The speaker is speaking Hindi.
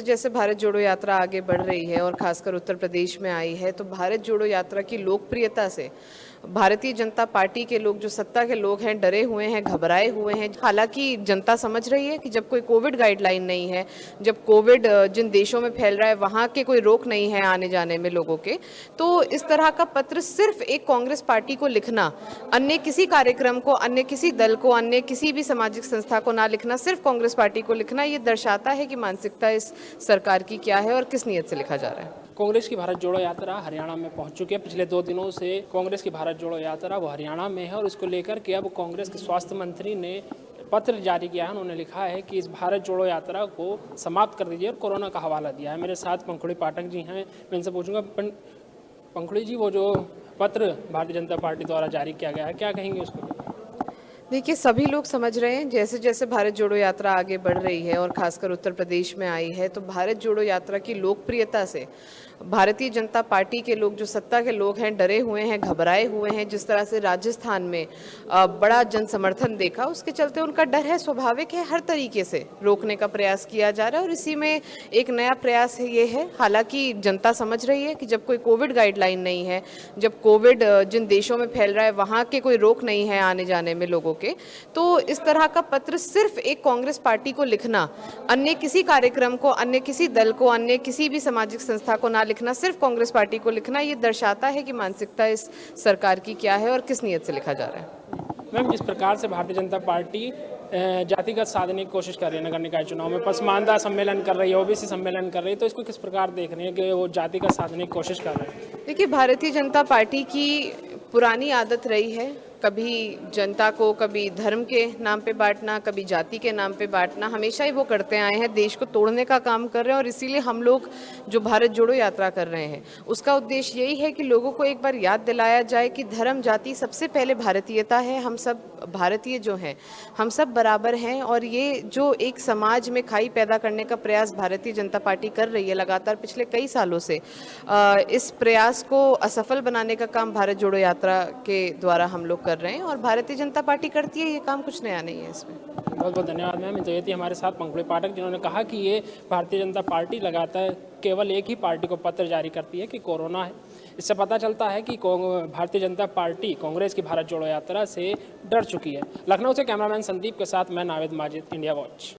जैसे भारत जोड़ो यात्रा आगे बढ़ रही है और खासकर उत्तर प्रदेश में आई है, तो भारत जोड़ो यात्रा की लोकप्रियता से भारतीय जनता पार्टी के लोग, जो सत्ता के लोग हैं, डरे हुए हैं, घबराए हुए हैं। हालांकि जनता समझ रही है कि जब कोई कोविड गाइडलाइन नहीं है, जब कोविड जिन देशों में फैल रहा है वहाँ के कोई रोक नहीं है आने जाने में लोगों के, तो इस तरह का पत्र सिर्फ एक कांग्रेस पार्टी को लिखना, अन्य किसी कार्यक्रम को, अन्य किसी दल को, अन्य किसी भी सामाजिक संस्था को ना लिखना, सिर्फ कांग्रेस पार्टी को लिखना, ये दर्शाता है कि मानसिकता इस सरकार की क्या है और किस नीयत से लिखा जा रहा है। कांग्रेस की भारत जोड़ो यात्रा हरियाणा में पहुंच चुकी है। पिछले 2 दिनों से कांग्रेस की भारत जोड़ो यात्रा वो हरियाणा में है और इसको लेकर के अब कांग्रेस के स्वास्थ्य मंत्री ने पत्र जारी किया है। उन्होंने लिखा है कि इस भारत जोड़ो यात्रा को समाप्त कर दीजिए और कोरोना का हवाला दिया है। मेरे साथ पंखुड़ी पाठक जी हैं, मैं इनसे पूछूंगा, पंखुड़ी जी, वो जो पत्र भारतीय जनता पार्टी द्वारा जारी किया गया है, क्या कहेंगे उसको? देखिए, सभी लोग समझ रहे हैं, जैसे जैसे भारत जोड़ो यात्रा आगे बढ़ रही है और खासकर उत्तर प्रदेश में आई है, तो भारत जोड़ो यात्रा की लोकप्रियता से भारतीय जनता पार्टी के लोग, जो सत्ता के लोग हैं, डरे हुए हैं, घबराए हुए हैं। जिस तरह से राजस्थान में बड़ा जन समर्थन देखा, उसके चलते उनका डर है, स्वाभाविक है, हर तरीके से रोकने का प्रयास किया जा रहा है और इसी में एक नया प्रयास है, ये है। हालांकि जनता समझ रही है कि जब कोई कोविड गाइडलाइन नहीं है, जब कोविड जिन देशों में फैल रहा है वहाँ के कोई रोक नहीं है आने जाने में लोगों के, तो इस तरह का पत्र सिर्फ एक कांग्रेस पार्टी को लिखना, अन्य किसी कार्यक्रम को, अन्य किसी दल को, अन्य किसी भी सामाजिक संस्था को ना लिखना, सिर्फ कांग्रेस पार्टी को लिखना, ये दर्शाता है कि मानसिकता इस सरकार की क्या है और किस नीयत से लिखा जा रहा है। मैम, जिस प्रकार से भारतीय जनता पार्टी जातिगत साधने की कोशिश कर रही है, नगर निकाय चुनाव में पसमानदा सम्मेलन कर रही है, ओबीसी सम्मेलन कर रही है, तो इसको किस प्रकार देख रहे हैं कि वो जातिगत साधने की कोशिश कर रहे हैं? देखिए, भारतीय जनता पार्टी की पुरानी आदत रही है कभी जनता को, कभी धर्म के नाम पे बांटना, कभी जाति के नाम पे बांटना, हमेशा ही वो करते आए हैं। देश को तोड़ने का काम कर रहे हैं और इसीलिए हम लोग जो भारत जोड़ो यात्रा कर रहे हैं, उसका उद्देश्य यही है कि लोगों को एक बार याद दिलाया जाए कि धर्म, जाति सबसे पहले भारतीयता है। हम सब भारतीय जो हैं, हम सब बराबर हैं और ये जो एक समाज में खाई पैदा करने का प्रयास भारतीय जनता पार्टी कर रही है लगातार पिछले कई सालों से, इस प्रयास को असफल बनाने का काम भारत जोड़ो यात्रा के द्वारा हम लोग कर रहे हैं और भारतीय जनता पार्टी करती है। ये काम कुछ नया नहीं है इसमें। बहुत बहुत धन्यवाद मैम। तो ये थी हमारे साथ पंखुड़ी पाठक, जिन्होंने कहा कि ये भारतीय जनता पार्टी लगातार केवल एक ही पार्टी को पत्र जारी करती है कि कोरोना है। इससे पता चलता है कि भारतीय जनता पार्टी कांग्रेस की भारत जोड़ो यात्रा से डर चुकी है। लखनऊ से कैमरामैन संदीप के साथ मैं नावेद माजिद, इंडिया वॉच।